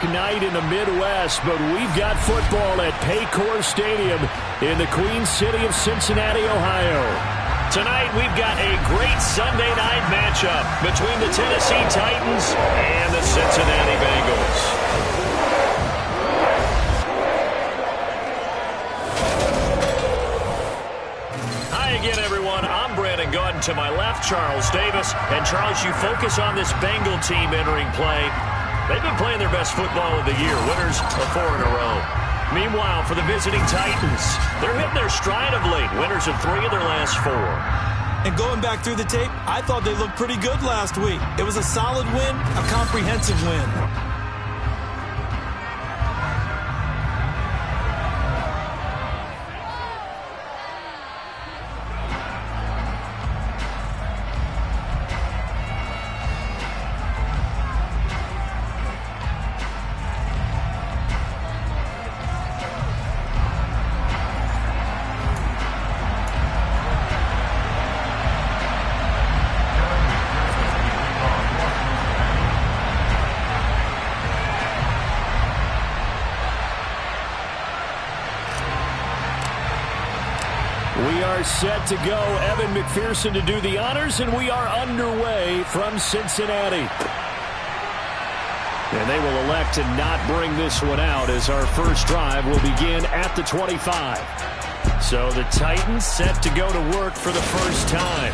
Night in the Midwest, but we've got football at Paycor Stadium in the Queen City of Cincinnati, Ohio. Tonight we've got a great Sunday night matchup between the Tennessee Titans and the Cincinnati Bengals. Hi again, everyone. I'm Brandon Gunn. To my left, Charles Davis. And Charles, you focus on this Bengal team entering play. They've been playing their best football of the year, winners of 4 in a row. Meanwhile, for the visiting Titans, they're hitting their stride of late, winners of 3 of their last 4. And going back through the tape, I thought they looked pretty good last week. It was a solid win, a comprehensive win. We are set to go. Evan McPherson to do the honors, and we are underway from Cincinnati. And they will elect to not bring this one out as our first drive will begin at the 25. So the Titans set to go to work for the first time.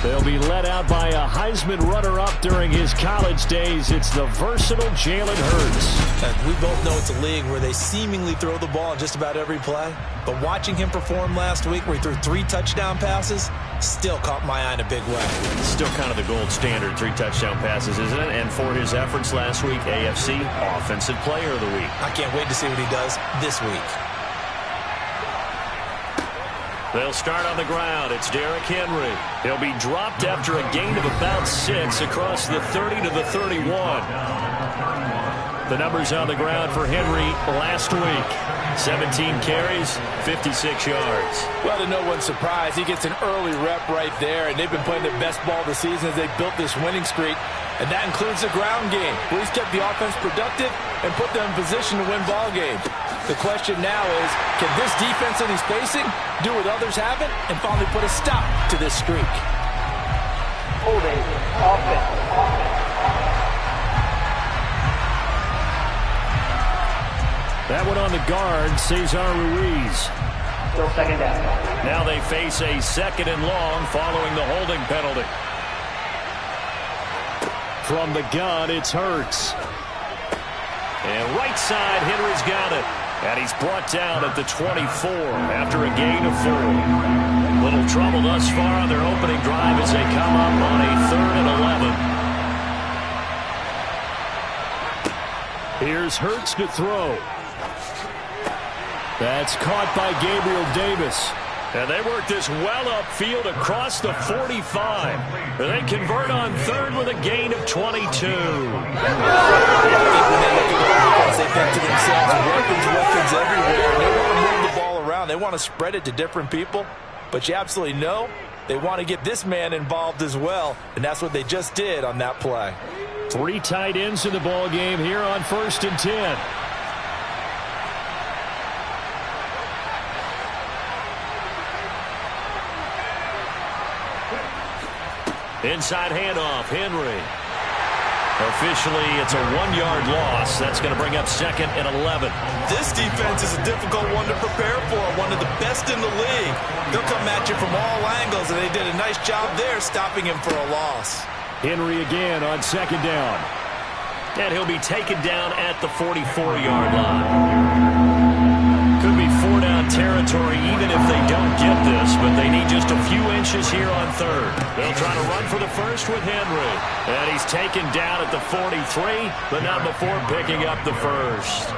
They'll be led out by a Heisman runner-up during his college days. It's the versatile Jalen Hurts. And we both know it's a league where they seemingly throw the ball in just about every play. But watching him perform last week where he threw 3 touchdown passes still caught my eye in a big way. Still kind of the gold standard, 3 touchdown passes, isn't it? And for his efforts last week, AFC Offensive Player of the Week. I can't wait to see what he does this week. They'll start on the ground. It's Derrick Henry. He'll be dropped after a gain of about 6 across the 30 to the 31. The numbers on the ground for Henry last week. 17 carries, 56 yards. Well, to no one's surprise, he gets an early rep right there, and they've been playing their best ball this season as they built this winning streak. And that includes the ground game, where he's kept the offense productive and put them in position to win ball games. The question now is, can this defense that he's facing do what others haven't and finally put a stop to this streak? Holding offense. That one on the guard, Cesar Ruiz. Still second down. Now they face a 2nd and long following the holding penalty. From the gun, it's Hurts. And right side, Henry's got it. And he's brought down at the 24 after a gain of 4. Little trouble thus far on their opening drive as they come up on a 3rd and 11. Here's Hurts to throw. That's caught by Gabriel Davis. And they work this well upfield across the 45. And they convert on 3rd with a gain of 22. They think to themselves, weapons everywhere. They want to move the ball around. They want to spread it to different people. But you absolutely know they want to get this man involved as well. And that's what they just did on that play. 3 tight ends in the ball game here on 1st and 10. Inside handoff, Henry. Officially, it's a 1-yard loss. That's going to bring up 2nd and 11. This defense is a difficult one to prepare for, one of the best in the league. They'll come at you from all angles, and they did a nice job there stopping him for a loss. Henry again on 2nd down. And he'll be taken down at the 44-yard line. Could be 4-down territory even if they don't get this, but they need just a few inches here on 3rd. They'll try to run for the first with Henry. And he's taken down at the 43, but not before picking up the first.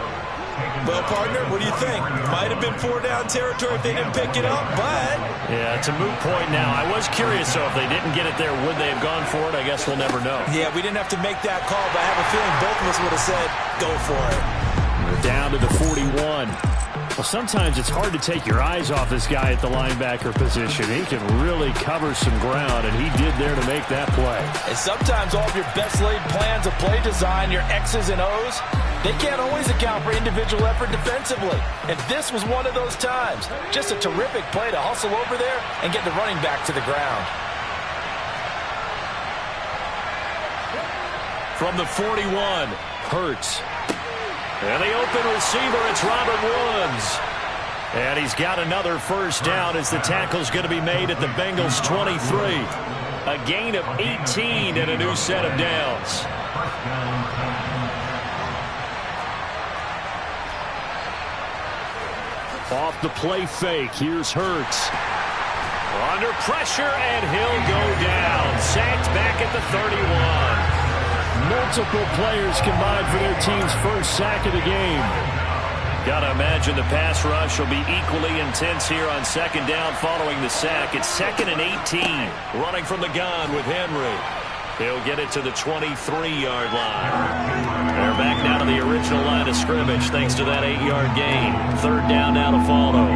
Well, partner, what do you think? Might have been 4-down territory if they didn't pick it up, but... Yeah, it's a moot point now. I was curious, though, if they didn't get it there, would they have gone for it? I guess we'll never know. Yeah, we didn't have to make that call, but I have a feeling both of us would have said, go for it. We're down to the 41. Well, sometimes it's hard to take your eyes off this guy at the linebacker position. He can really cover some ground, and he did there to make that play. And sometimes all of your best laid plans of play design, your X's and O's, They can't always account for individual effort defensively, and this was one of those times. Just a terrific play to hustle over there and get the running back to the ground. From the 41, Hurts. And the open receiver, it's Robert Woods. And he's got another first down as the tackle's going to be made at the Bengals 23. A gain of 18 and a new set of downs. Off the play fake, here's Hurts. Under pressure, and he'll go down. Sacked back at the 31. Multiple players combined for their team's first sack of the game. Got to imagine the pass rush will be equally intense here on second down following the sack. It's 2nd and 18. Running from the gun with Henry. He'll get it to the 23-yard line. They're back now to the original line of scrimmage thanks to that 8-yard gain. 3rd down now to follow.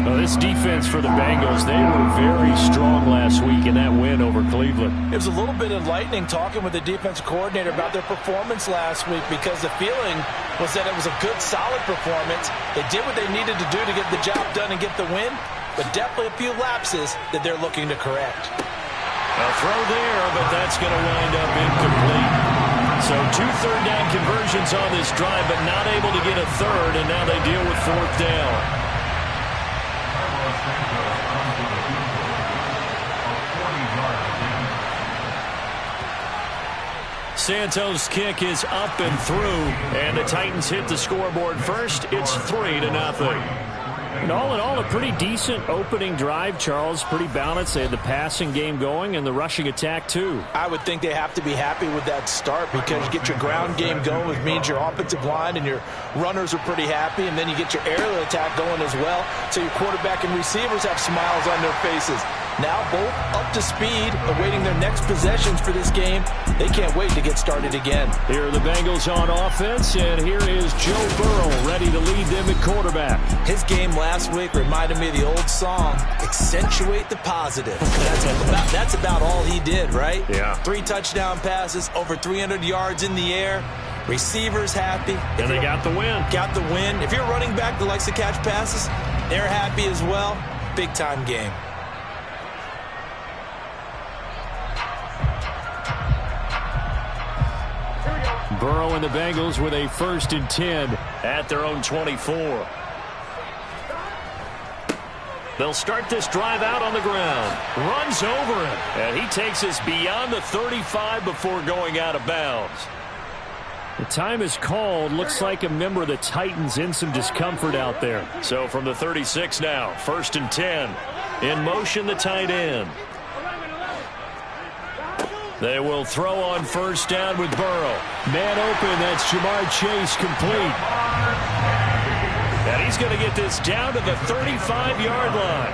Well, this defense for the Bengals, they were very strong last week in that win over Cleveland. It was a little bit enlightening talking with the defensive coordinator about their performance last week because the feeling was that it was a good, solid performance. They did what they needed to do to get the job done and get the win, but definitely a few lapses that they're looking to correct. A throw there, but that's going to wind up incomplete. So 2 third-down conversions on this drive, but not able to get a third, and now they deal with 4th down. Santos' kick is up and through, and the Titans hit the scoreboard first. It's 3-0. And all in all, a pretty decent opening drive, Charles. Pretty balanced. They had the passing game going and the rushing attack, too. I would think they have to be happy with that start because you get your ground game going, which means your offensive line and your runners are pretty happy, and then you get your aerial attack going as well, so your quarterback and receivers have smiles on their faces. Now both up to speed, awaiting their next possessions for this game. They can't wait to get started again. Here are the Bengals on offense, and here is Joe Burrow ready to lead them at quarterback. His game last week reminded me of the old song, accentuate the positive. That's about all he did, right? Yeah. 3 touchdown passes, over 300 yards in the air. Receivers happy. And they got the win. Got the win. If you're a running back that likes to catch passes, they're happy as well. Big-time game. Burrow and the Bengals with a 1st and 10 at their own 24. They'll start this drive out on the ground. Runs over him. And he takes us beyond the 35 before going out of bounds. The time is called. Looks like a member of the Titans in some discomfort out there. So from the 36 now, 1st and 10. In motion, the tight end. They will throw on 1st down with Burrow. Man open, that's Jamar Chase, complete. And he's going to get this down to the 35-yard line.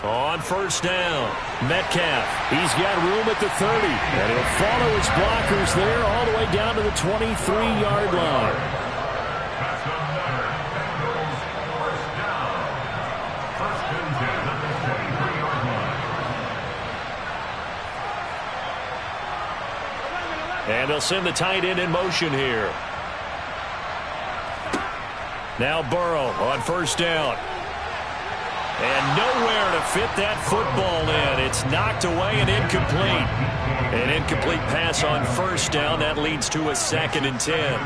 On 1st down, Metcalf. He's got room at the 30. And he'll follow his blockers there all the way down to the 23-yard line. And they'll send the tight end in motion here. Now Burrow on 1st down. And nowhere to fit that football in. It's knocked away and incomplete. An incomplete pass on 1st down. That leads to a 2nd and 10.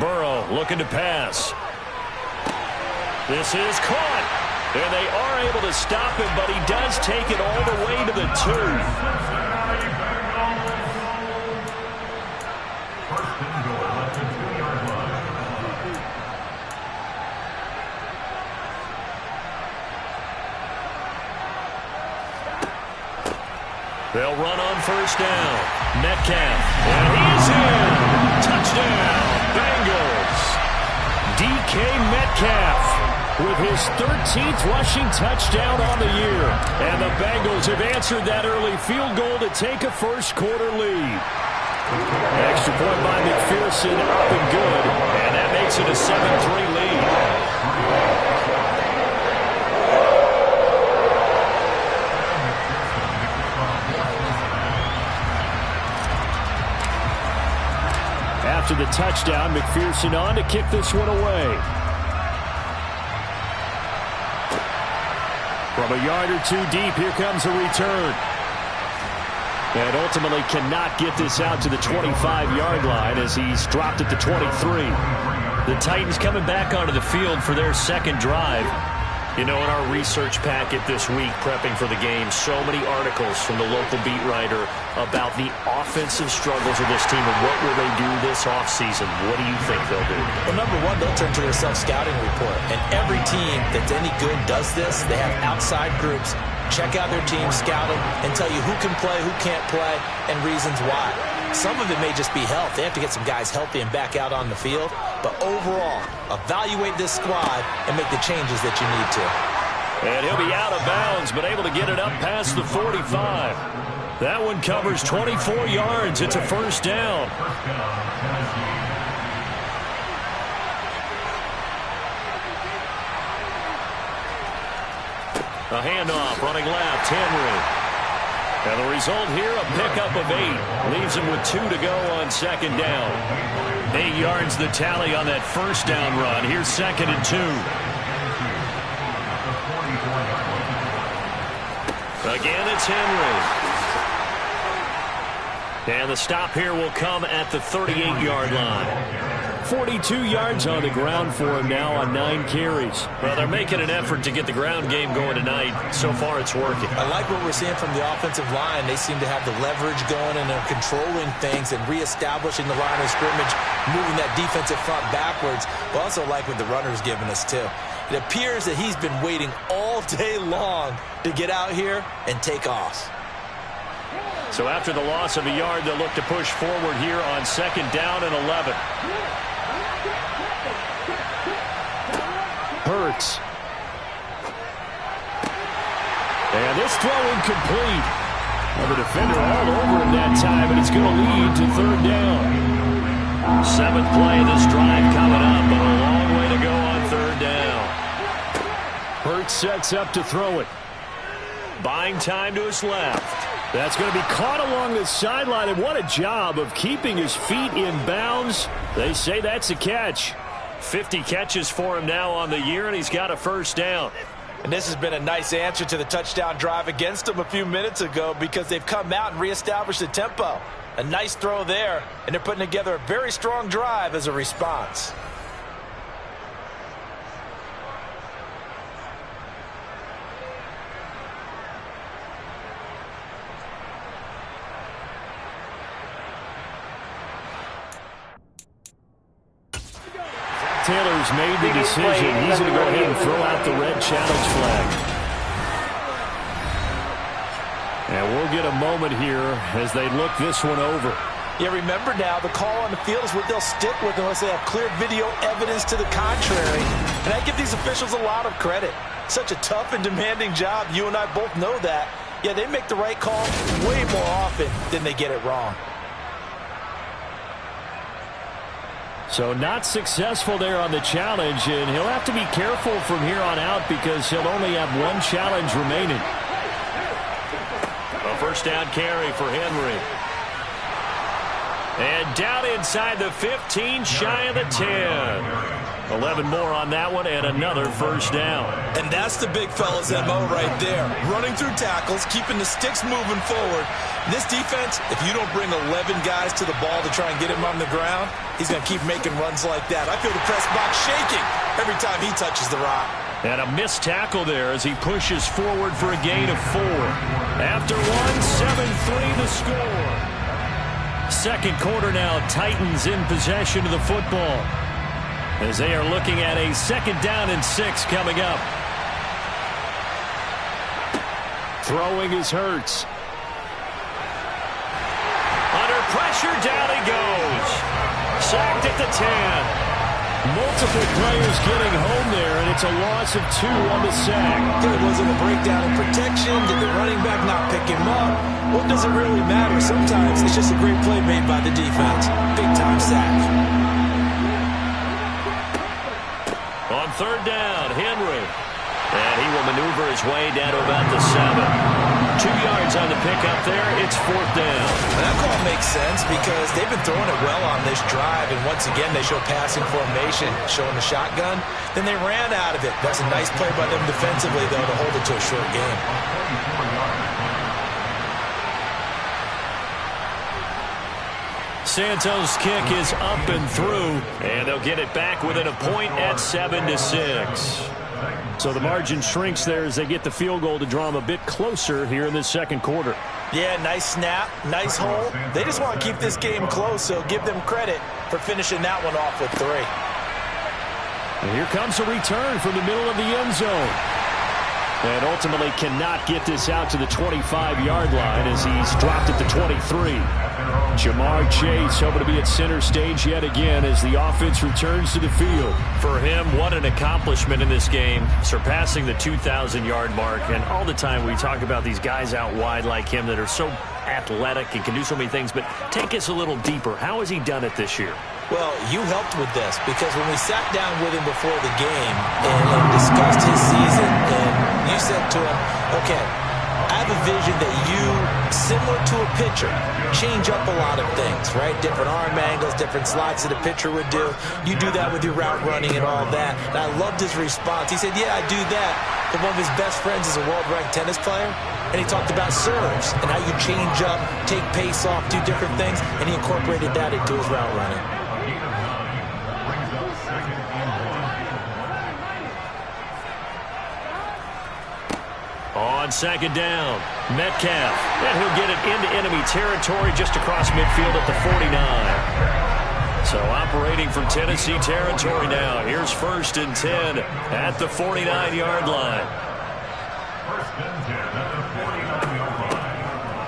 Burrow looking to pass. This is caught, and they are able to stop him, but he does take it all the way to the 2. They'll run on 1st down. Metcalf, and he's in. Touchdown, Bengals. DK Metcalf with his 13th rushing touchdown on the year. And the Bengals have answered that early field goal to take a 1st quarter lead. Extra point by McPherson, up and good. And that makes it a 7-3 lead. after the touchdown. McPherson on to kick this one away. From a yard or two deep, here comes a return. And ultimately cannot get this out to the 25-yard line as he's dropped at the 23. The Titans coming back onto the field for their second drive. You know, in our research packet this week, prepping for the game, so many articles from the local beat writer about the offensive struggles of this team and what will they do this offseason. What do you think they'll do? Well, number one, they'll turn to their self-scouting report. And every team that's any good does this. They have outside groups. Check out their team, scout them, and tell you who can play, who can't play, and reasons why. Some of it may just be health. They have to get some guys healthy and back out on the field. But overall, evaluate this squad and make the changes that you need to. And he'll be out of bounds, but able to get it up past the 45. That one covers 24 yards. It's a first down. A handoff, running left, Henry. And the result here, a pickup of 8. Leaves him with 2 to go on second down. 8 yards the tally on that first down run. Here's second and 2. Again, it's Henry. And the stop here will come at the 38-yard line. 42 yards on the ground for him now on 9 carries. Well, they're making an effort to get the ground game going tonight. So far, it's working. I like what we're seeing from the offensive line. They seem to have the leverage going, and they're controlling things and reestablishing the line of scrimmage, moving that defensive front backwards. I also like what the runner's giving us, too. It appears that he's been waiting all day long to get out here and take off. So after the loss of a yard, they'll look to push forward here on second down and 11. Hurts. And this throw incomplete. Well, the defender all over him that time, and it's going to lead to third down. 7th play of this drive coming up, but a long way to go on third down. Hurts sets up to throw it. Buying time to his left. That's going to be caught along the sideline, and what a job of keeping his feet in bounds. They say that's a catch. 50 catches for him now on the year, and he's got a first down. And this has been a nice answer to the touchdown drive against them a few minutes ago because they've come out and reestablished the tempo. A nice throw there, and they're putting together a very strong drive as a response. Taylor's made the decision. He's going to go ahead and throw out the red challenge flag. And we'll get a moment here as they look this one over. Yeah, remember now, the call on the field is what they'll stick with unless they have clear video evidence to the contrary. And I give these officials a lot of credit. Such a tough and demanding job. You and I both know that. Yeah, they make the right call way more often than they get it wrong. So not successful there on the challenge, and he'll have to be careful from here on out because he'll only have one challenge remaining. A first down carry for Henry. And down inside the 15, shy of the 10. 11 more on that one, and another first down. And that's the big fella's MO right there. Running through tackles, keeping the sticks moving forward. This defense, if you don't bring 11 guys to the ball to try and get him on the ground, he's going to keep making runs like that. I feel the press box shaking every time he touches the rock. And a missed tackle there as he pushes forward for a gain of 4. After one, 7-3 the score. Second quarter now, Titans in possession of the football as they are looking at a second down and 6 coming up. Throwing is Hurts. Under pressure, down he goes. Sacked at the 10. Multiple players getting home there, and it's a loss of 2 on the sack. Was it a breakdown in protection? Did the running back not pick him up? What does it really matter? Sometimes it's just a great play made by the defense. Big-time sack. On third down, Henry. And he will maneuver his way down to about the 7. 2 yards on the pickup there. It's 4th down. And that call makes sense because they've been throwing it well on this drive. And once again, they show passing formation, showing the shotgun. Then they ran out of it. That's a nice play by them defensively, though, to hold it to a short game. Santos' kick is up and through, and they'll get it back within a point at 7-6. So the margin shrinks there as they get the field goal to draw them a bit closer here in this second quarter. Yeah, nice snap, nice hole. They just want to keep this game close, so give them credit for finishing that one off with 3. And here comes a return from the middle of the end zone. And ultimately cannot get this out to the 25-yard line as he's dropped at the 23. Jamar Chase hoping to be at center stage yet again as the offense returns to the field. For him, what an accomplishment in this game, surpassing the 2,000-yard mark. And all the time we talk about these guys out wide like him that are so athletic and can do so many things. But take us a little deeper. How has he done it this year? Well, you helped with this because when we sat down with him before the game and discussed his season, and you said to him, okay, I have a vision that you, similar to a pitcher, change up a lot of things, right? Different arm angles, different slots that a pitcher would do. You do that with your route running and all that. And I loved his response. He said, yeah, I do that. But one of his best friends is a world-ranked tennis player. And he talked about serves and how you change up, take pace off, do different things. And he incorporated that into his route running. On second down, Metcalf, and he'll get it into enemy territory just across midfield at the 49. So operating from Tennessee territory now. Here's 1st and 10 at the 49-yard line.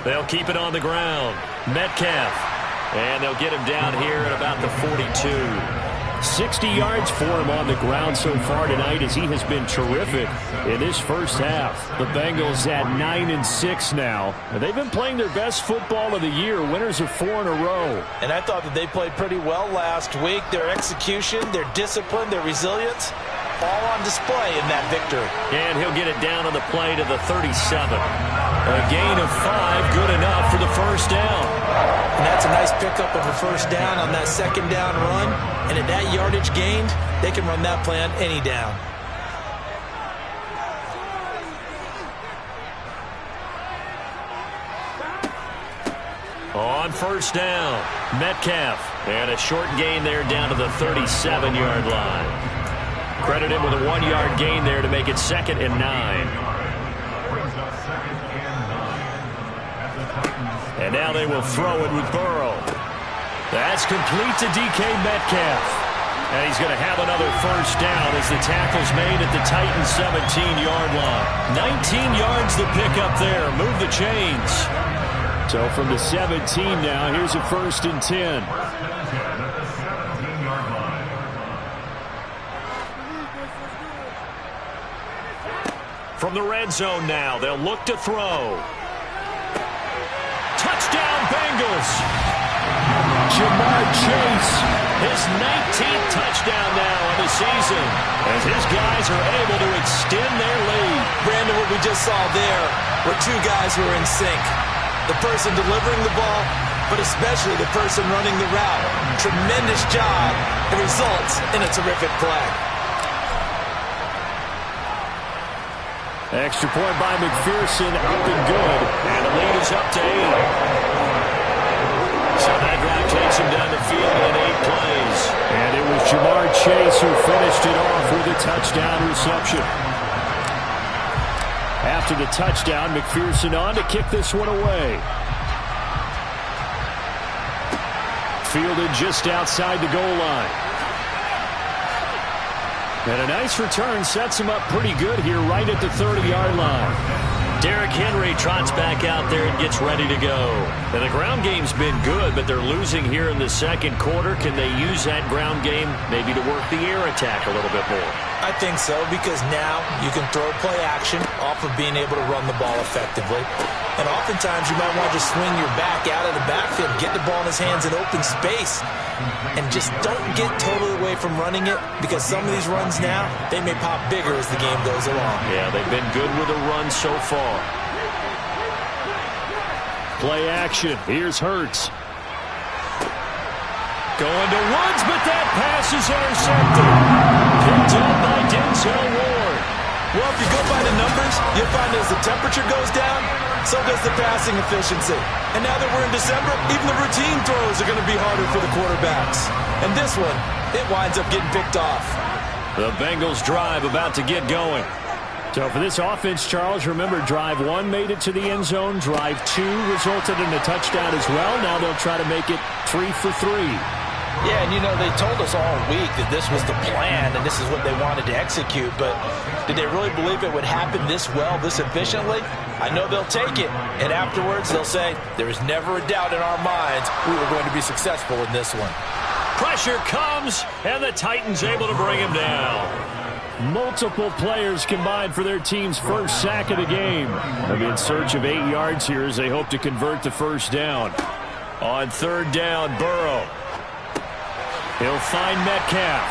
They'll keep it on the ground. Metcalf, and they'll get him down here at about the 42. 60 yards for him on the ground so far tonight as he has been terrific in this first half. The Bengals at 9-6 now. And they've been playing their best football of the year, winners of 4 in a row. And I thought that they played pretty well last week. Their execution, their discipline, their resilience, all on display in that victory. And he'll get it down on the play to the 37. A gain of 5, good enough for the first down. And that's a nice pickup of a first down on that second down run. And at that yardage gained, they can run that play on any down. On first down, Metcalf. And a short gain there down to the 37-yard line. Credit him with a 1-yard gain there to make it 2nd and 9. And now they will throw it with Burrow. That's complete to DK Metcalf. And he's going to have another first down as the tackle's made at the Titans' 17-yard line. 19 yards to pick up there. Move the chains. So from the 17 now, here's a 1st and 10. From the red zone now, they'll look to throw. Touchdown, Bengals. Jamar Chase. His 19th touchdown now of the season as his guys are able to extend their lead. Brandon, what we just saw there were 2 guys who are in sync. The person delivering the ball, but especially the person running the route. Tremendous job. It results in a terrific play. Extra point by McPherson, up and good. And the lead is up to 8. So that drive takes him down the field in 8 plays. And it was Jamar Chase who finished it off with a touchdown reception. After the touchdown, McPherson on to kick this one away. Fielded just outside the goal line. And a nice return sets him up pretty good here right at the 30-yard line. Derrick Henry trots back out there and gets ready to go. And the ground game's been good, but they're losing here in the second quarter. Can they use that ground game maybe to work the air attack a little bit more? I think so, because now you can throw play action off of being able to run the ball effectively. And oftentimes you might want to just swing your back out of the backfield, get the ball in his hands in open space, and just don't get totally away from running it, because some of these runs now, they may pop bigger as the game goes along. Yeah, they've been good with a run so far. Play action. Here's Hurts. Going to Woods, but that pass is intercepted. Picked up by Denzel Ward. Well, if you go by the numbers, you'll find that as the temperature goes down, so does the passing efficiency. And now that we're in December, even the routine throws are going to be harder for the quarterbacks. And this one, it winds up getting picked off. The Bengals drive about to get going. So for this offense, Charles, remember, drive 1 made it to the end zone. Drive 2 resulted in a touchdown as well. Now they'll try to make it 3 for 3. Yeah, and you know, they told us all week that this was the plan and this is what they wanted to execute, but did they really believe it would happen this well, this efficiently? I know they'll take it, and afterwards they'll say, there is never a doubt in our minds we were going to be successful in this one. Pressure comes, and the Titans able to bring him down. Multiple players combined for their team's first sack of the game. They'll be in search of 8 yards here as they hope to convert the first down. On third down, Burrow. He'll find Metcalf.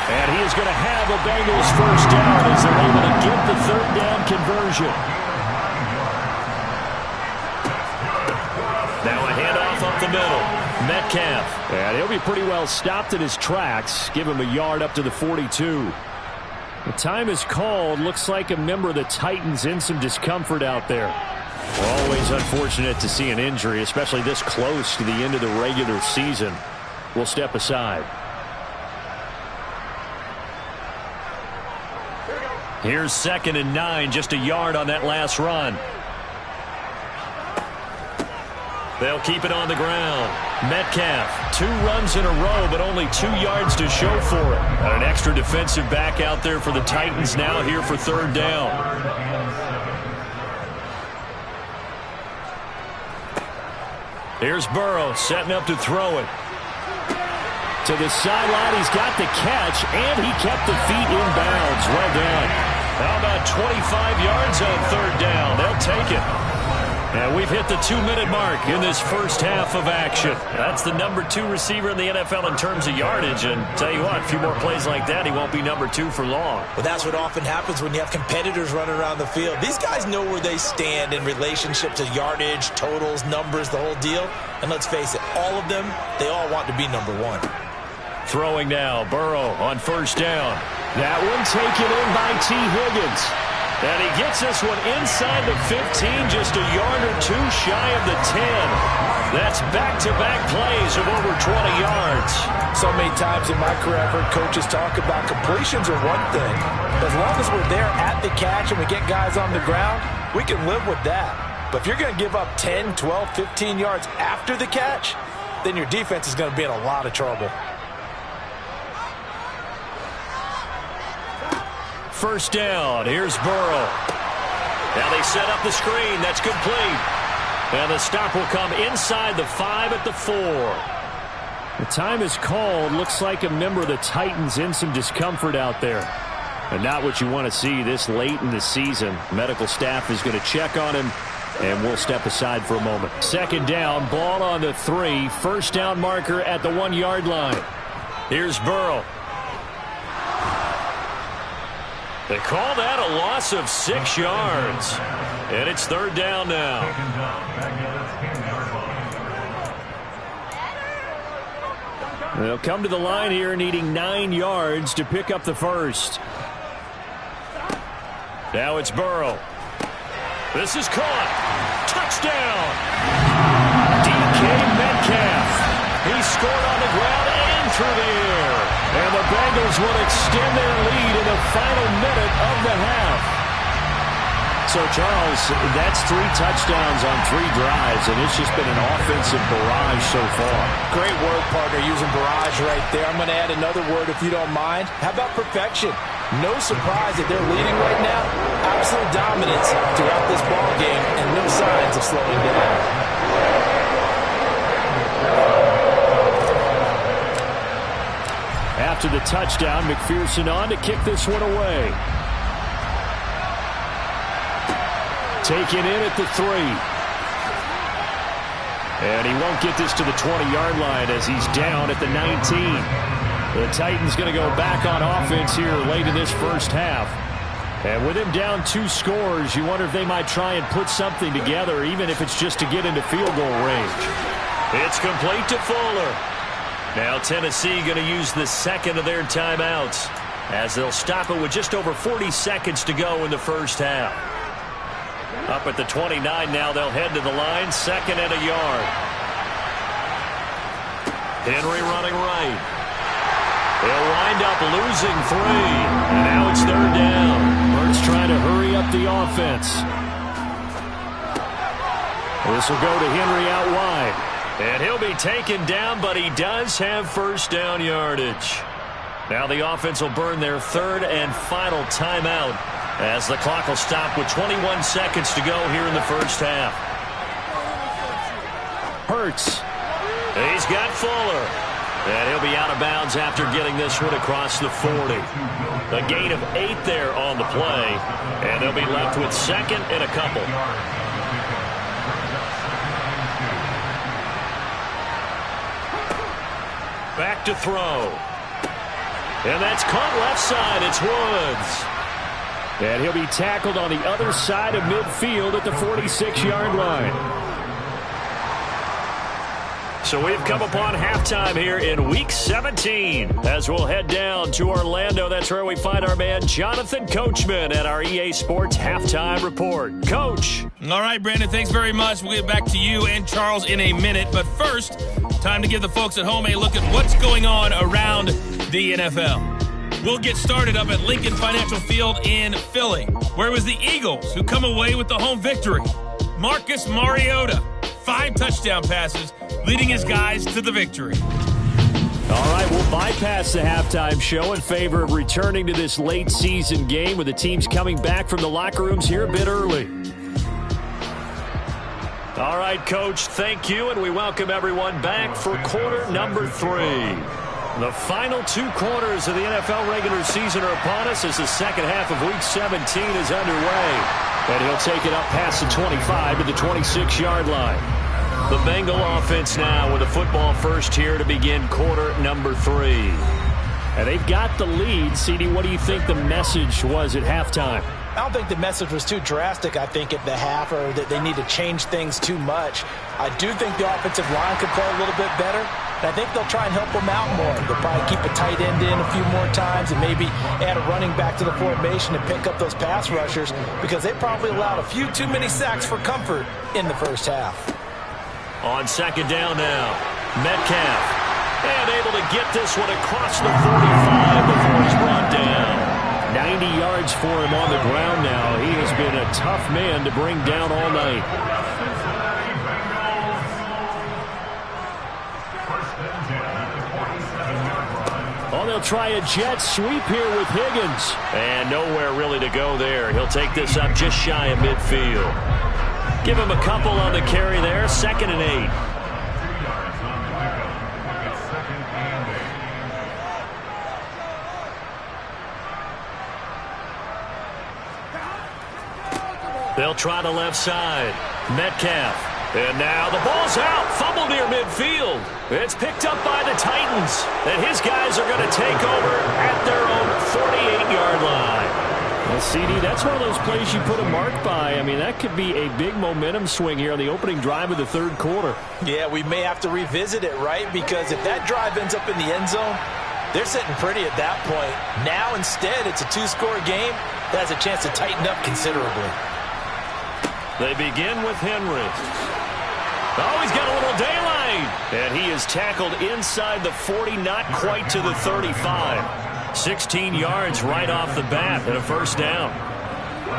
And he is going to have a Bengals first down as they're able to get the third down conversion. Now a handoff up the middle. Metcalf. And he'll be pretty well stopped in his tracks. Give him a yard up to the 42. The time is called. Looks like a member of the Titans in some discomfort out there. Always unfortunate to see an injury, especially this close to the end of the regular season. We'll step aside. Here's 2nd and 9, just a yard on that last run. They'll keep it on the ground. Metcalf, 2 runs in a row, but only 2 yards to show for it. An extra defensive back out there for the Titans now here for third down. Here's Burrow setting up to throw it. To the sideline, he's got the catch, and he kept the feet in bounds. Well done. How about 25 yards on third down? They'll take it. And we've hit the 2-minute mark in this first half of action. That's the number 2 receiver in the NFL in terms of yardage. And tell you what, a few more plays like that, he won't be number 2 for long. Well, that's what often happens when you have competitors running around the field. These guys know where they stand in relationship to yardage, totals, numbers, the whole deal. And let's face it, all of them, they all want to be number 1. Throwing now, Burrow on first down. That one taken in by T. Higgins. And he gets this one inside the 15, just a yard or 2 shy of the 10. That's back-to-back plays of over 20 yards. So many times in my career I've heard coaches talk about completions are one thing. As long as we're there at the catch and we get guys on the ground, we can live with that. But if you're going to give up 10, 12, 15 yards after the catch, then your defense is going to be in a lot of trouble. First down. Here's Burrow. Now they set up the screen. That's complete. And the stop will come inside the 5 at the 4. The time is called. Looks like a member of the Titans in some discomfort out there. And not what you want to see this late in the season. Medical staff is going to check on him, and we'll step aside for a moment. Second down, ball on the 3. First down marker at the 1-yard line. Here's Burrow. They call that a loss of 6 yards. And it's third down now. They'll come to the line here needing 9 yards to pick up the first. Now it's Burrow. This is caught. Touchdown. DK Metcalf. He scored on the ground and through the air. And the Bengals will extend their lead in the final minute of the half. So, Charles, that's 3 touchdowns on 3 drives, and it's just been an offensive barrage so far. Great word, partner, using barrage right there. I'm going to add another word if you don't mind. How about perfection? No surprise that they're leading right now. Absolute dominance throughout this ball game, and no signs of slowing down. after the touchdown. McPherson on to kick this one away. Taken in at the 3. And he won't get this to the 20-yard line as he's down at the 19. The Titans going to go back on offense here late in this first half. And with him down 2 scores, you wonder if they might try and put something together, even if it's just to get into field goal range. It's complete to Fuller. Now Tennessee going to use the second of their timeouts as they'll stop it with just over 40 seconds to go in the first half. Up at the 29 now, they'll head to the line, 2nd and a yard. Henry running right. They'll wind up losing 3, and now it's 3rd down. Hurts trying to hurry up the offense. This will go to Henry out wide. And he'll be taken down, but he does have first down yardage. Now the offense will burn their 3rd and final timeout as the clock will stop with 21 seconds to go here in the first half. Hurts. He's got Fuller. And he'll be out of bounds after getting this one across the 40. A gain of 8 there on the play. And they'll be left with 2nd and a couple. Back to throw. And that's caught left side. It's Woods. And he'll be tackled on the other side of midfield at the 46-yard line. So we've come upon halftime here in Week 17 as we'll head down to Orlando. That's where we find our man Jonathan Coachman at our EA Sports Halftime Report. Coach. All right, Brandon, thanks very much. We'll get back to you and Charles in a minute. But first, time to give the folks at home a look at what's going on around the NFL. We'll get started up at Lincoln Financial Field in Philly, where it was the Eagles who come away with the home victory. Marcus Mariota, 5 touchdown passes, leading his guys to the victory. All right, we'll bypass the halftime show in favor of returning to this late season game with the teams coming back from the locker rooms here a bit early. All right, Coach, thank you, and we welcome everyone back for quarter number 3. The final 2 quarters of the NFL regular season are upon us as the second half of Week 17 is underway. And he'll take it up past the 25 to the 26-yard line. The Bengal offense now with a football first here to begin quarter number 3. And they've got the lead. CD, what do you think the message was at halftime? I don't think the message was too drastic, I think, at the half, or that they need to change things too much. I do think the offensive line could play a little bit better, and I think they'll try and help them out more. They'll probably keep a tight end in a few more times and maybe add a running back to the formation and pick up those pass rushers because they probably allowed a few too many sacks for comfort in the first half. On second down now, Metcalf. And able to get this one across the 45 before he's brought down. 90 yards for him on the ground now. He has been a tough man to bring down all night. Oh, they'll try a jet sweep here with Higgins. And nowhere really to go there. He'll take this up just shy of midfield. Give him a couple on the carry there. 2nd and 8. They'll try the left side. Metcalf. And now the ball's out. Fumble near midfield. It's picked up by the Titans. And his guys are going to take over at their own 48-yard line. Well, CD, that's one of those plays you put a mark by. I mean, that could be a big momentum swing here on the opening drive of the 3rd quarter. Yeah, we may have to revisit it, right? Because if that drive ends up in the end zone, they're sitting pretty at that point. Now, instead, it's a 2-score game that has a chance to tighten up considerably. They begin with Henry. Oh, he's got a little daylight. And he is tackled inside the 40, not quite to the 35. 16 yards right off the bat and a first down.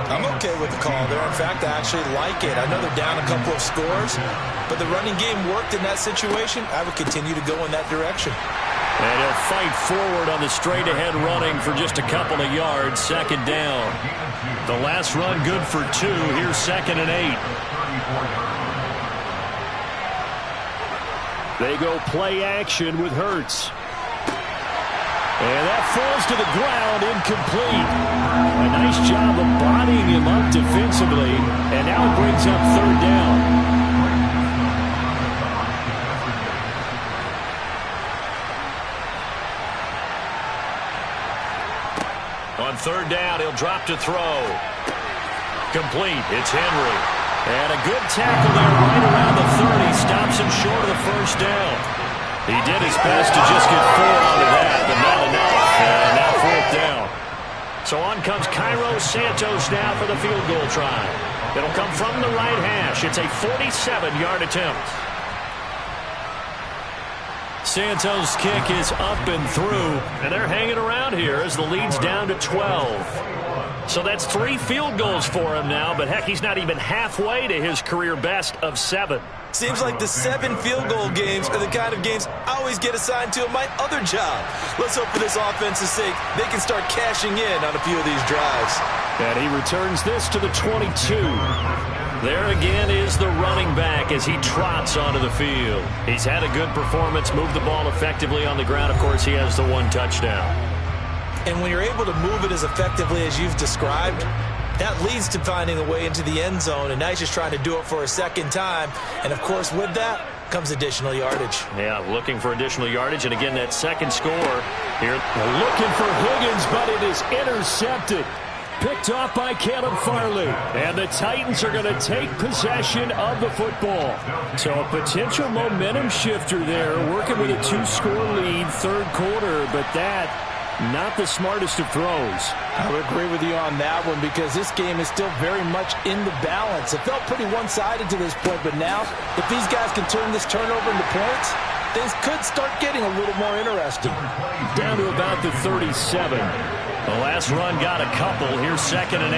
I'm okay with the call there. In fact, I actually like it. I know they're down a couple of scores, but the running game worked in that situation. I would continue to go in that direction. And he'll fight forward on the straight-ahead running for just a couple of yards. 2nd down. The last run good for 2. Here's 2nd and 8. They go play action with Hurts. And that falls to the ground, incomplete. A nice job of bodying him up defensively, and now it brings up third down. On third down, he'll drop to throw. Complete. It's Henry. And a good tackle there right around the 30. Stops him short of the first down. He did his best to just get 4 out of that, but not enough. And now fourth down. So on comes Cairo Santos now for the field goal try. It'll come from the right hash. It's a 47-yard attempt. Santos' kick is up and through, and they're hanging around here as the lead's down to 12. So that's 3 field goals for him now, but heck, he's not even halfway to his career best of 7. Seems like the 7 field goal games are the kind of games I always get assigned to in my other job. Let's hope for this offense's sake they can start cashing in on a few of these drives. And he returns this to the 22. There again is the running back as he trots onto the field. He's had a good performance, moved the ball effectively on the ground. Of course, he has the 1 touchdown. And when you're able to move it as effectively as you've described, that leads to finding a way into the end zone, and now he's just trying to do it for a second time. And, of course, with that comes additional yardage. Yeah, looking for additional yardage, and again, that second score here. Looking for Higgins, but it is intercepted. Picked off by Caleb Farley. And the Titans are going to take possession of the football. So a potential momentum shifter there, working with a 2-score lead, third quarter, but that not the smartest of throws. I would agree with you on that one because this game is still very much in the balance. It felt pretty one-sided to this point, but now if these guys can turn this turnover into points, things could start getting a little more interesting. Down to about the 37. The last run got a couple. Here's 2nd and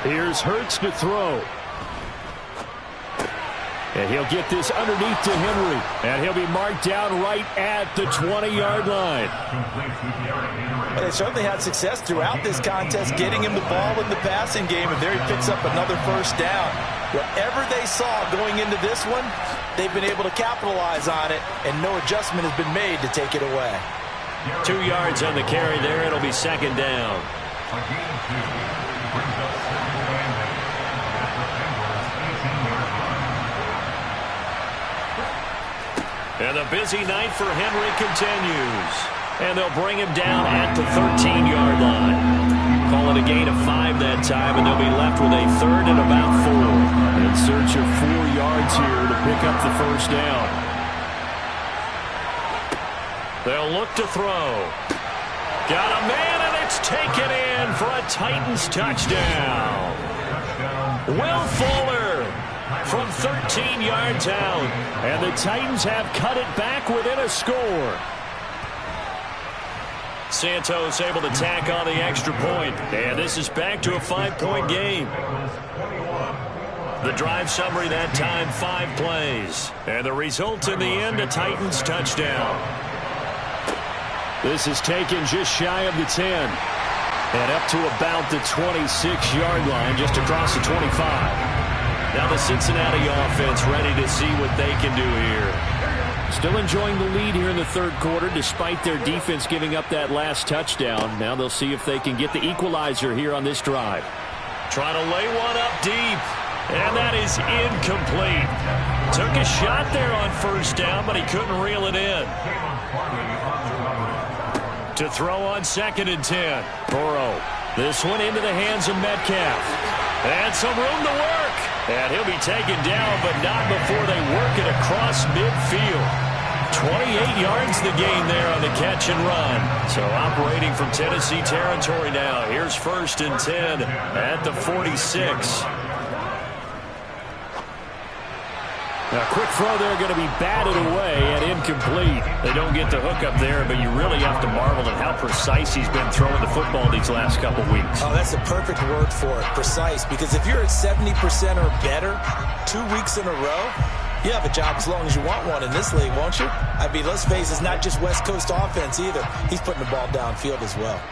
8. Here's Hurts to throw. And he'll get this underneath to Henry. And he'll be marked down right at the 20-yard line. Well, they certainly had success throughout this contest getting him the ball in the passing game, and there he picks up another first down. Whatever they saw going into this one, they've been able to capitalize on it, and no adjustment has been made to take it away. 2 yards on the carry there. It'll be 2nd down. And the busy night for Henry continues. And they'll bring him down at the 13-yard line. Call it a gain of 5 that time, and they'll be left with a 3rd and about 4. In search of 4 yards here to pick up the first down. They'll look to throw. Got a man, and it's taken in for a Titans touchdown. Will Fuller from 13 yards out. And the Titans have cut it back within a score. Santos able to tack on the extra point. And this is back to a 5-point game. The drive summary that time, 5 plays. And the result in the end, a Titans touchdown. This is taken just shy of the 10. And up to about the 26-yard line, just across the 25. Now the Cincinnati offense ready to see what they can do here. Still enjoying the lead here in the third quarter despite their defense giving up that last touchdown. Now they'll see if they can get the equalizer here on this drive. Trying to lay one up deep. And that is incomplete. Took a shot there on first down, but he couldn't reel it in. To throw on 2nd and 10. Burrow. This one into the hands of Metcalf. And some room to work. And he'll be taken down, but not before they work it across midfield. 28 yards the gain there on the catch and run. So operating from Tennessee territory now. Here's 1st and 10 at the 46. Now, quick throw there going to be batted away and incomplete. They don't get the hook up there, but you really have to marvel at how precise he's been throwing the football these last couple weeks. Oh, that's the perfect word for it, precise. Because if you're at 70% or better 2 weeks in a row, you have a job as long as you want one in this league, won't you? I mean, let's face it, it's not just West Coast offense either. He's putting the ball downfield as well.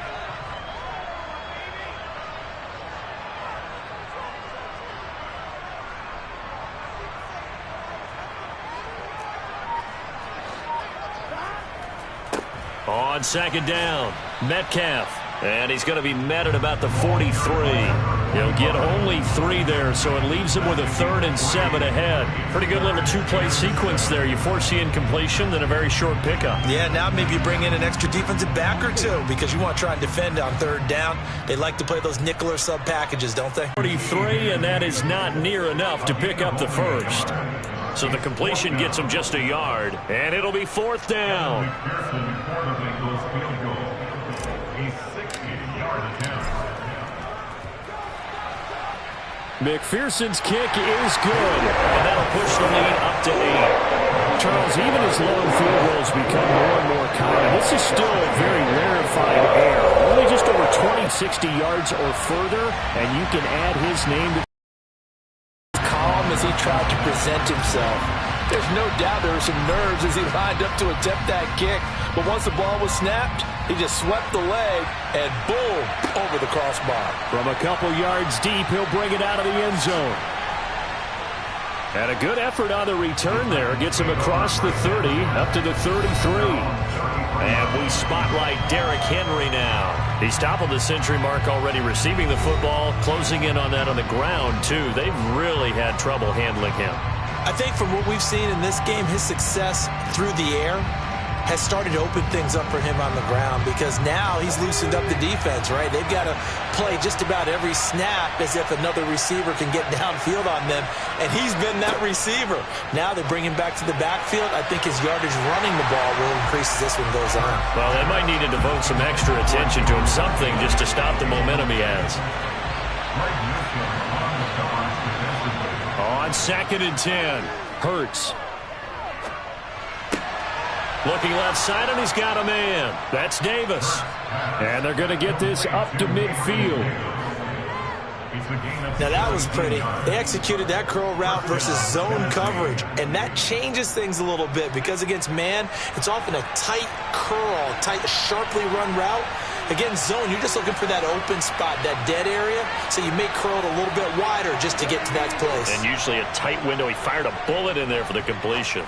On second down, Metcalf. And he's going to be met at about the 43. He'll get only 3 there, so it leaves him with a 3rd and 7 ahead. Pretty good little 2-play sequence there. You force the incompletion, then a very short pickup. Yeah, now maybe you bring in an extra defensive back or two because you want to try and defend on 3rd down. They like to play those nickel or sub packages, don't they? 43, and that is not near enough to pick up the first. So the completion gets him just a yard, and it'll be 4th down. McPherson's kick is good, and that'll push the lead up to 8. Charles, even as long field goals become more and more common, this is still a very rarefied air. Only just over 20, 60 yards or further, and you can add his name to calm as he tried to present himself. There's no doubt there were some nerves as he lined up to attempt that kick. But once the ball was snapped, he just swept the leg and boom, over the crossbar. From a couple yards deep, he'll bring it out of the end zone. And a good effort on the return there. Gets him across the 30, up to the 33. And we spotlight Derrick Henry now. He's toppled the century mark already receiving the football, closing in on that on the ground, too. They've really had trouble handling him. I think from what we've seen in this game, his success through the air has started to open things up for him on the ground because now he's loosened up the defense, right? They've got to play just about every snap as if another receiver can get downfield on them, and he's been that receiver. Now they bring him back to the backfield. I think his yardage running the ball will increase as this one goes on. Well, they might need to devote some extra attention to him, something just to stop the momentum he has. On 2nd and 10, Hurts. Looking left side, and he's got a man. That's Davis. And they're going to get this up to midfield. Now that was pretty. They executed that curl route versus zone coverage, and that changes things a little bit because against man, it's often a tight curl, tight, sharply run route. Against zone, you're just looking for that open spot, that dead area, so you may curl it a little bit wider just to get to that place. And usually a tight window. He fired a bullet in there for the completion.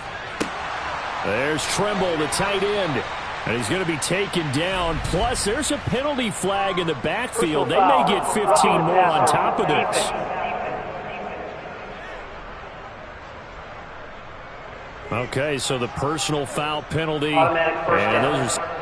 There's Tremble, the tight end. And he's going to be taken down. Plus, there's a penalty flag in the backfield. They may get 15 more on top of this. Okay, so the personal foul penalty. And those are...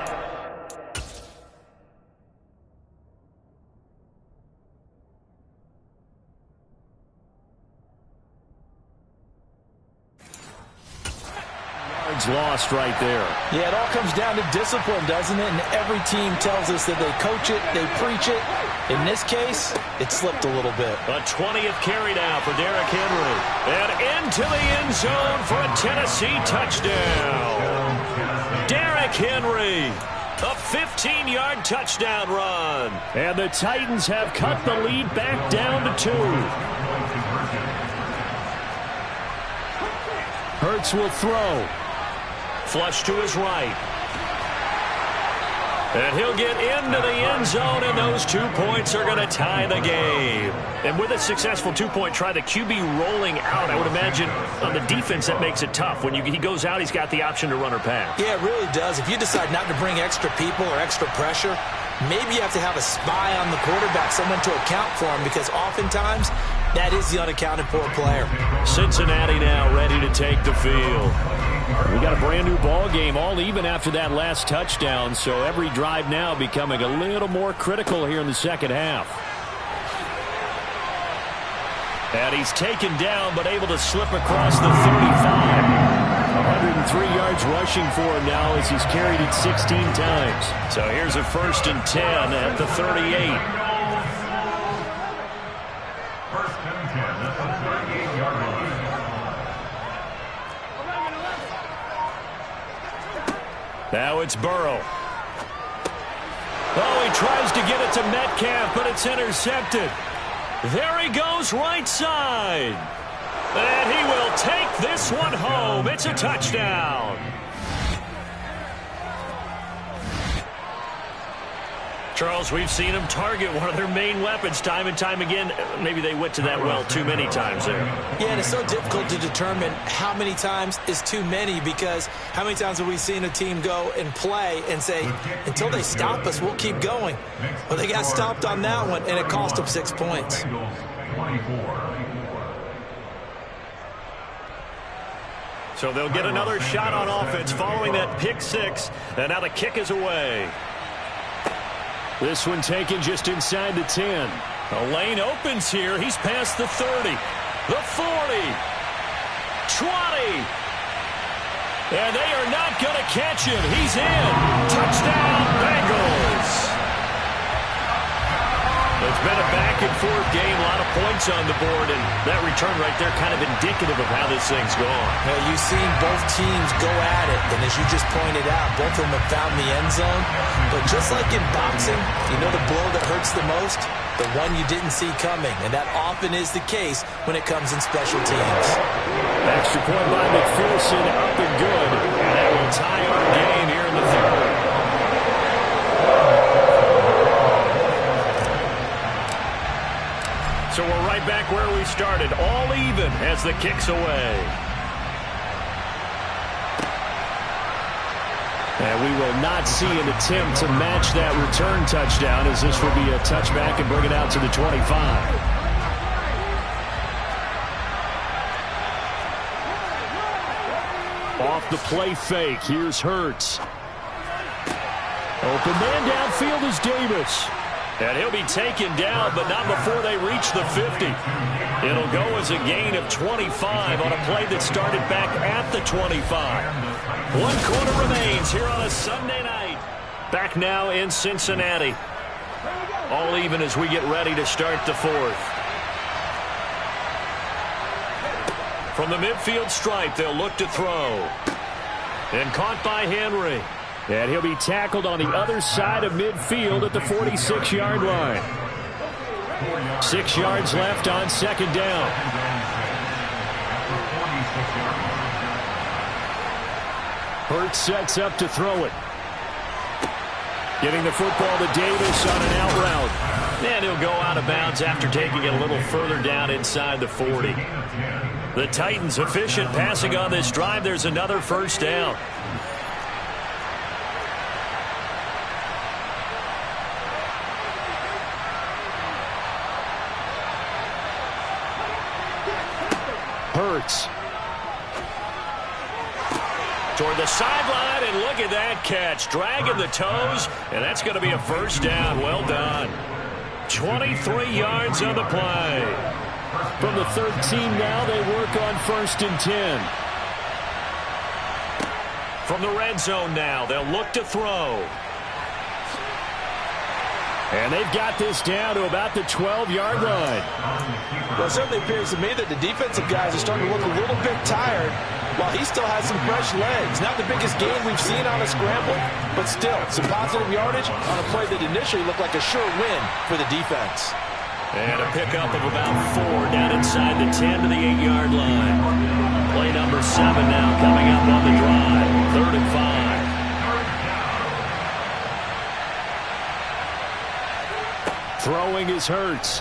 lost right there. Yeah, it all comes down to discipline, doesn't it? And every team tells us that they coach it, they preach it. In this case, it slipped a little bit. A 20th carry now for Derrick Henry. And into the end zone for a Tennessee touchdown. Derrick Henry, a 15-yard touchdown run. And the Titans have cut the lead back down to 2. Hurts will throw. Flush to his right. And he'll get into the end zone, and those 2 points are going to tie the game. And with a successful 2-point try, the QB rolling out, I would imagine on the defense that makes it tough. When he goes out, he's got the option to run or pass. Yeah, it really does. If you decide not to bring extra people or extra pressure, maybe you have to have a spy on the quarterback, someone to account for him, because oftentimes that is the unaccounted for player. Cincinnati now ready to take the field. We got a brand new ball game, all even after that last touchdown, so every drive now becoming a little more critical here in the second half. And he's taken down, but able to slip across the 35. 103 yards rushing for him now as he's carried it 16 times. So here's a 1st and 10 at the 38. Now it's Burrow. Oh, he tries to get it to Metcalf, but it's intercepted. There he goes right side. And he will take this one home. It's a touchdown. Charles, we've seen them target one of their main weapons time and time again. Maybe they went to that well too many times there. Yeah, and it's so difficult to determine how many times is too many, because how many times have we seen a team go and play and say, until they stop us, we'll keep going. Well, they got stopped on that one, and it cost them 6 points. So they'll get another shot on offense following that pick six, and now the kick is away. This one taken just inside the 10. The lane opens here. He's past the 30, the 40, 20. And they are not going to catch him. He's in. Touchdown, Bengals. It's been a back-and-forth game, a lot of points on the board, and that return right there kind of indicative of how this thing's gone. Well, you've seen both teams go at it, and as you just pointed out, both of them have found the end zone. But just like in boxing, you know the blow that hurts the most? The one you didn't see coming, and that often is the case when it comes in special teams. Extra point by McPherson, up and good, and that will tie our game here in the third. So we're right back where we started, all even as the kick's away. And we will not see an attempt to match that return touchdown, as this will be a touchback and bring it out to the 25. Off the play fake, here's Hurts. Open man downfield is Davis. And he'll be taken down, but not before they reach the 50. It'll go as a gain of 25 on a play that started back at the 25. 1 quarter remains here on a Sunday night. Back now in Cincinnati. All even as we get ready to start the fourth. From the midfield stripe, they'll look to throw. And caught by Henry. And he'll be tackled on the other side of midfield at the 46-yard line. 6 yards left on second down. Hurts sets up to throw it. Getting the football to Davis on an out route. And he'll go out of bounds after taking it a little further down inside the 40. The Titans efficient passing on this drive. There's another first down. Hurts. Toward the sideline, and look at that catch. Dragging the toes, and that's going to be a first down. Well done. 23 yards on the play. From the 13 now, they work on 1st and 10. From the red zone now, they'll look to throw. And they've got this down to about the 12-yard line. Well, it certainly appears to me that the defensive guys are starting to look a little bit tired, while he still has some fresh legs. Not the biggest gain we've seen on a scramble, but still some positive yardage on a play that initially looked like a sure win for the defense. And a pickup of about 4 down inside the 10 to the 8-yard line. Play number 7 now coming up on the drive. 3rd and 5. Throwing is Hurts.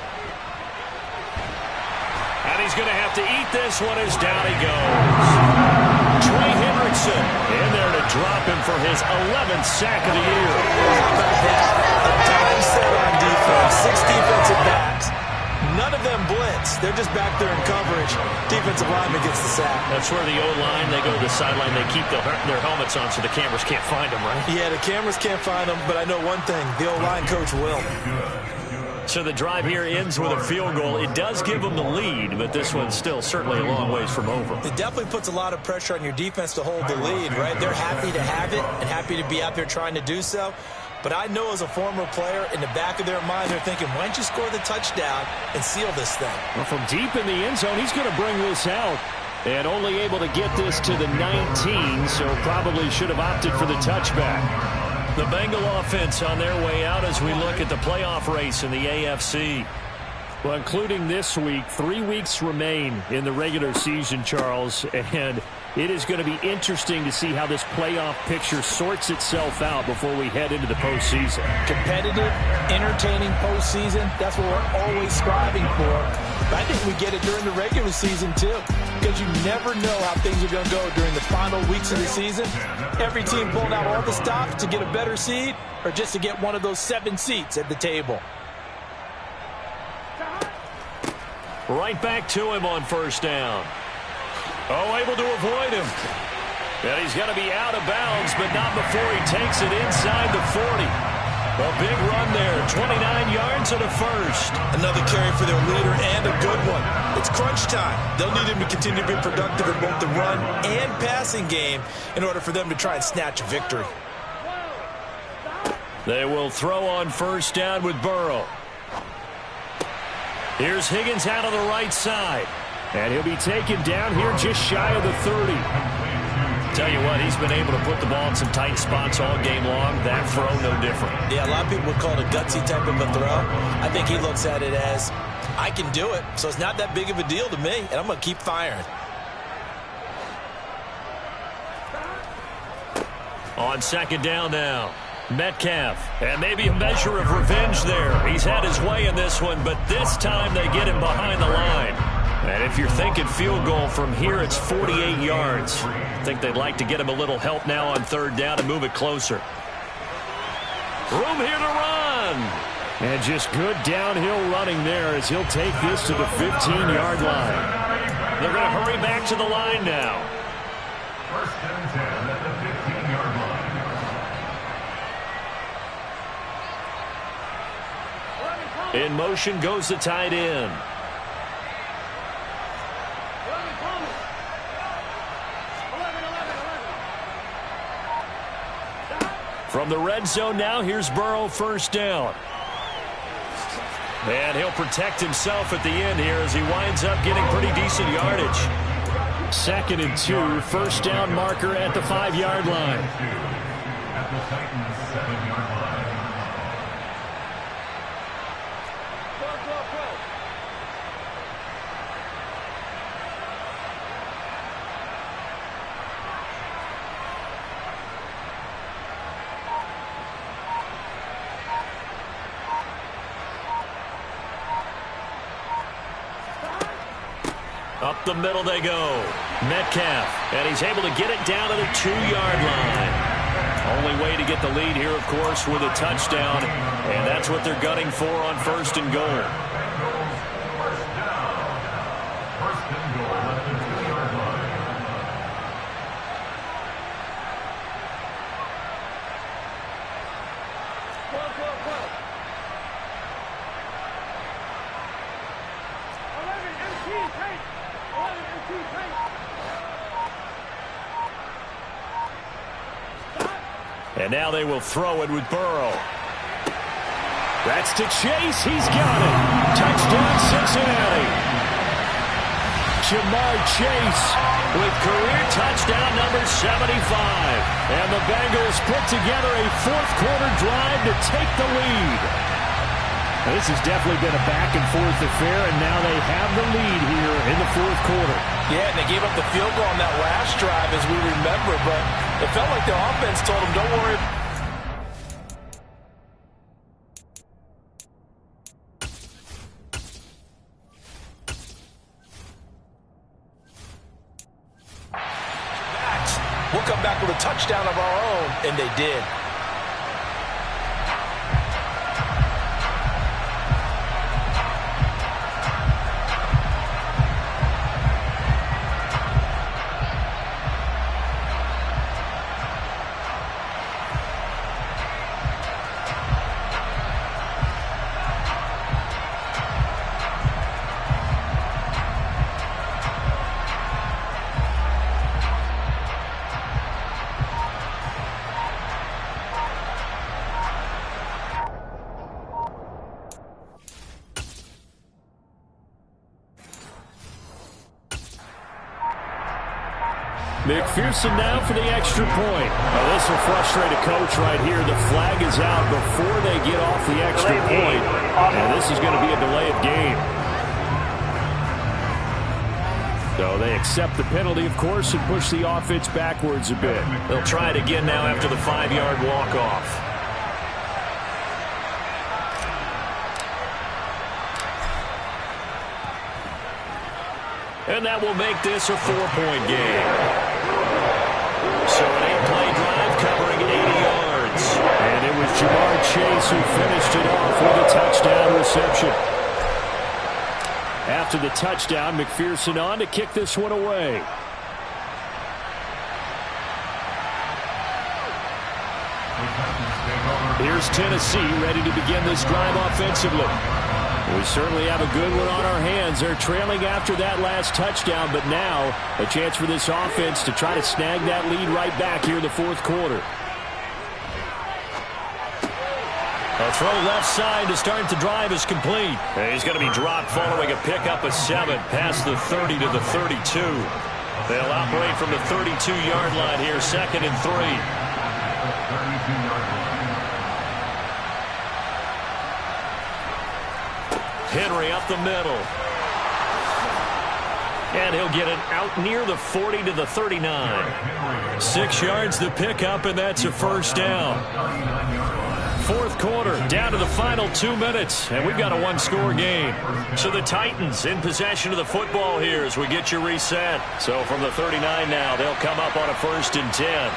And he's going to have to eat this one as down he goes. Trey Hendrickson in there to drop him for his 11th sack of the year. How about that? A dime set on defense. 6 defensive backs. None of them blitz. They're just back there in coverage. Defensive lineman gets the sack. That's where the O-line, they go to the sideline, they keep their helmets on so the cameras can't find them, right? Yeah, the cameras can't find them, but I know one thing. The O-line coach will. So the drive here ends with a field goal. It does give them the lead, but this one's still certainly a long ways from over. It definitely puts a lot of pressure on your defense to hold the lead, right? They're happy to have it and happy to be out there trying to do so. But I know as a former player, in the back of their mind, they're thinking, why don't you score the touchdown and seal this thing? Well, from deep in the end zone, he's going to bring this out. And only able to get this to the 19, so probably should have opted for the touchback. The Bengal offense on their way out as we look at the playoff race in the AFC. Well, including this week, 3 weeks remain in the regular season, Charles. And It is going to be interesting to see how this playoff picture sorts itself out before we head into the postseason. Competitive, entertaining postseason, that's what we're always striving for. But I think we get it during the regular season too, because you never know how things are going to go during the final weeks of the season. Every team pulling out all the stops to get a better seed or just to get one of those 7 seats at the table. Right back to him on first down. Oh, able to avoid him. And he's going to be out of bounds, but not before he takes it inside the 40. A big run there, 29 yards and a first. Another carry for their leader and a good one. It's crunch time. They'll need him to continue to be productive in both the run and passing game in order for them to try and snatch a victory. They will throw on first down with Burrow. Here's Higgins out on the right side. And he'll be taken down here just shy of the 30. Tell you what, he's been able to put the ball in some tight spots all game long. That throw, no different. Yeah, a lot of people would call it a gutsy type of a throw. I think he looks at it as, I can do it, so it's not that big of a deal to me, and I'm going to keep firing. On second down now, Metcalf. And maybe a measure of revenge there. He's had his way in this one, but this time they get him behind the line. And if you're thinking field goal from here, it's 48 yards. I think they'd like to get him a little help now on third down and move it closer. Room here to run. And just good downhill running there as he'll take this to the 15-yard line. They're going to hurry back to the line now. First and 10 at the 15-yard line. In motion goes the tight end. From the red zone now, here's Burrow first down. And he'll protect himself at the end here as he winds up getting pretty decent yardage. 2nd and 2, first down marker at the 5-yard line. At the Titans 7-yard line. Up the middle they go. Metcalf, and he's able to get it down to the 2-yard line. Only way to get the lead here, of course, with a touchdown, and that's what they're gunning for on first and goal. First and goal at the 2-yard line. And now they will throw it with Burrow. That's to Chase. He's got it. Touchdown, Cincinnati. Jamar Chase With career touchdown number 75. And the Bengals put together a fourth-quarter drive to take the lead. Now, this has definitely been a back-and-forth affair, and now they have the lead here in the fourth quarter. Yeah, and they gave up the field goal on that last drive, as we remember, but it felt like the offense told them, don't worry. We'll come back with a touchdown of our own, and they did. McPherson now for the extra point. Now this will frustrate a coach right here. The flag is out before they get off the extra point. And this is going to be a delay of game. So they accept the penalty, of course, and push the offense backwards a bit. They'll try it again now after the 5-yard walk-off. And that will make this a 4-point game. So an 8-play drive covering 80 yards. And it was Jamar Chase who finished it off with a touchdown reception. After the touchdown, McPherson on to kick this one away. Here's Tennessee ready to begin this drive offensively. We certainly have a good one on our hands. They're trailing after that last touchdown, but now a chance for this offense to try to snag that lead right back here in the fourth quarter. A throw left side to start the drive is complete. And he's going to be dropped following a pickup of 7 past the 30 to the 32. They'll operate from the 32-yard line here, 2nd and 3. Henry up the middle. And he'll get it out near the 40 to the 39. 6 yards to pick up, and that's a first down. Fourth quarter, down to the final 2 minutes, and we've got a one-score game. So the Titans in possession of the football here as we get you reset. So from the 39 now, they'll come up on a 1st and 10.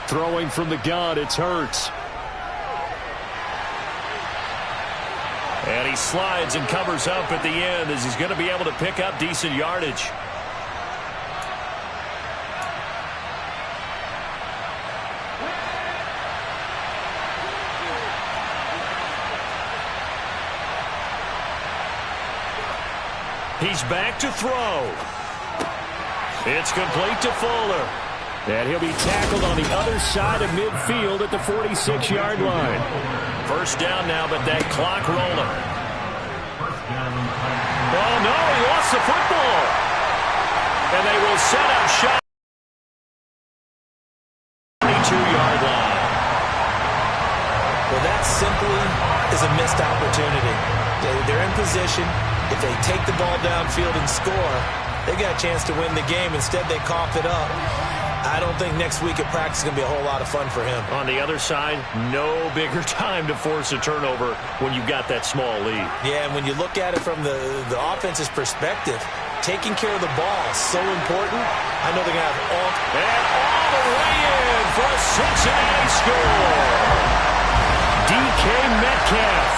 Throwing from the gun, it's Hurts. And he slides and covers up at the end as he's going to be able to pick up decent yardage. He's back to throw. It's complete to Fuller. And he'll be tackled on the other side of midfield at the 46-yard line. First down now, but that clock rolling. Oh, no, he lost the football. And they will set up shot. 22-yard line. Well, that simply is a missed opportunity. They're in position. If they take the ball downfield and score, they got a chance to win the game. Instead, they cough it up. I don't think next week at practice is going to be a whole lot of fun for him. On the other side, no bigger time to force a turnover when you've got that small lead. Yeah, and when you look at it from the offense's perspective, taking care of the ball is so important. I know they're going to have all the way in for a Cincinnati score. DK Metcalf,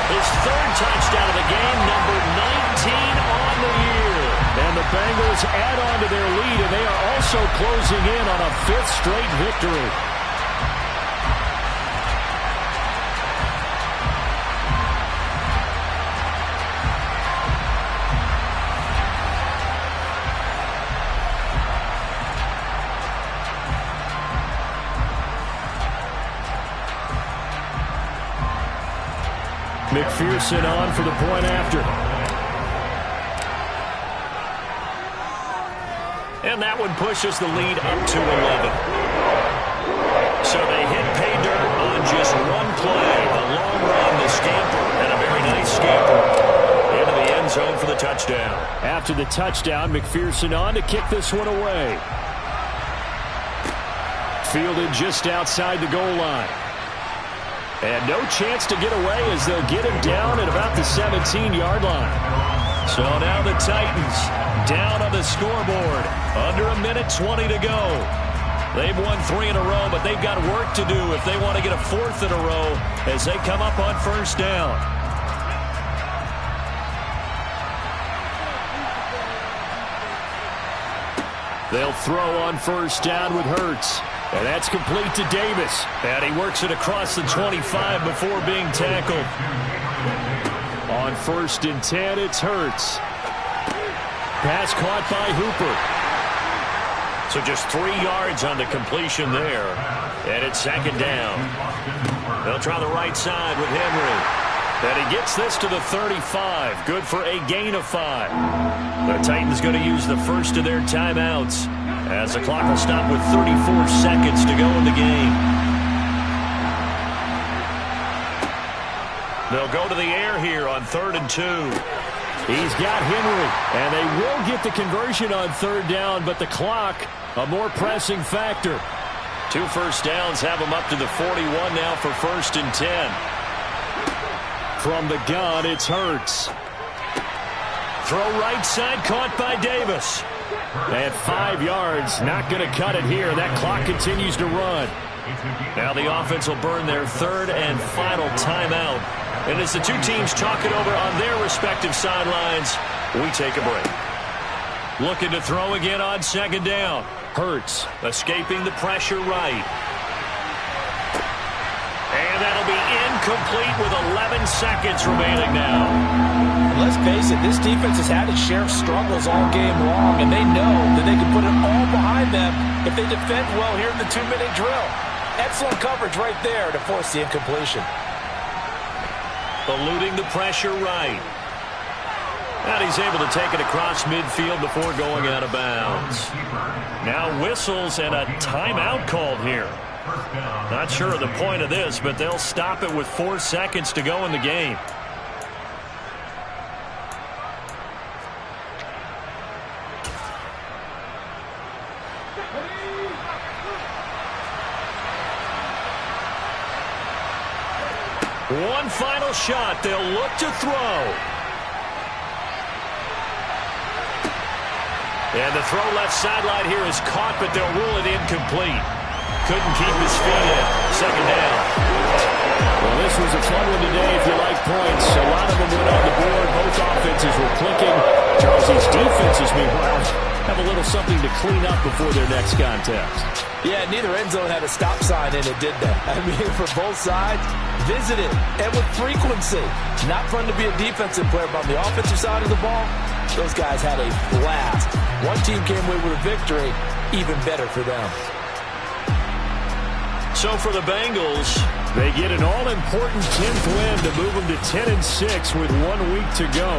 his 3rd touchdown of the game, number 19 on the year. And the Bengals add on to their lead, and they are also closing in on a 5th straight victory. McPherson on for the point after. And that one pushes the lead up to 11. So they hit pay dirt on just one play. A long run, the scamper, and a very nice scamper into the end zone for the touchdown. After the touchdown, McPherson on to kick this one away. Fielded just outside the goal line. And no chance to get away as they'll get him down at about the 17-yard line. So now the Titans down on the scoreboard. Under a minute 20 to go. They've won 3 in a row, but they've got work to do if they want to get a 4th in a row as they come up on first down. They'll throw on first down with Hurts. And that's complete to Davis. And he works it across the 25 before being tackled. On 1st and 10, it's Hurts. Pass caught by Hooper. So just 3 yards on the completion there. And it's 2nd down. They'll try the right side with Henry. And he gets this to the 35. Good for a gain of 5. The Titans going to use the first of their timeouts as the clock will stop with 34 seconds to go in the game. They'll go to the air here on 3rd and 2. He's got Henry, and they will get the conversion on third down, but the clock, a more pressing factor. 2 first downs have them up to the 41 now for 1st and 10. From the gun, it's Hurts. Throw right side, caught by Davis. At 5 yards, not going to cut it here. That clock continues to run. Now the offense will burn their 3rd and final timeout. And as the two teams talk it over on their respective sidelines, we take a break. Looking to throw again on 2nd down. Hurts escaping the pressure right. And that'll be incomplete with 11 seconds remaining now. Let's face it, this defense has had its share of struggles all game long, and they know that they can put it all behind them if they defend well here in the 2-minute drill. Excellent coverage right there to force the incompletion. Eluding the pressure right. And he's able to take it across midfield before going out of bounds. Now whistles and a timeout called here. Not sure of the point of this, but they'll stop it with 4 seconds to go in the game. One final shot. They'll look to throw. And the throw left sideline here is caught, but they'll rule it incomplete. Couldn't keep his feet in. 2nd down. Well, this was a fun one today if you like points. A lot of them went on the board. Both offenses were clicking. Charles, these defenses, meanwhile, have a little something to clean up before their next contest. Yeah, neither end zone had a stop sign in it, did they? I mean, for both sides, visited and with frequency. Not fun to be a defensive player, but on the offensive side of the ball, those guys had a blast. One team came away with a victory, even better for them. So for the Bengals, they get an all-important 10th win to move them to 10-6 with 1 week to go.